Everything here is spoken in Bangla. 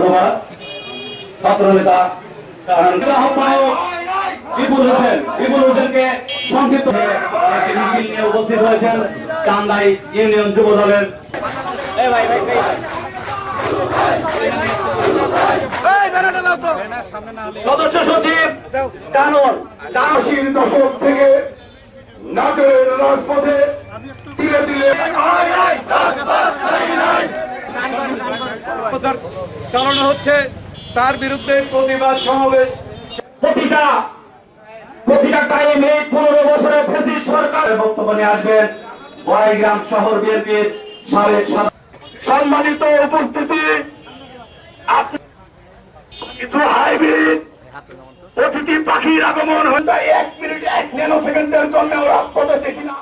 ধন্যবাদ। ছাত্র নেতা আহ্বায়ক বিপুল হোসেনকে সংক্ষিপ্ত মিছিল নিয়ে উপস্থিত হয়েছেন চান্দাই ইউনিয়ন যুব দলের সদস্য সচিব কানন। 80 দশক থেকে নাটোরের রাজপথে ধীরে ধীরে চালানো হচ্ছে, তার বিরুদ্ধে প্রতিবাদ সমাবেশ। প্রতিটা টাইমে 15 বছরে ফ্যাসিস্ট সরকারের বক্তব্য নিয়ে আসবেন বড়াইগ্রাম শহর বিএনপির সাবেক সম্মানিত উপস্থিতি। কিছু হাইব্রিড অতিথি পাখির আগমন হয় 1 মিনিট 1 ন্যানো সেকেন্ডের জন্য রাজপথে দেখি না।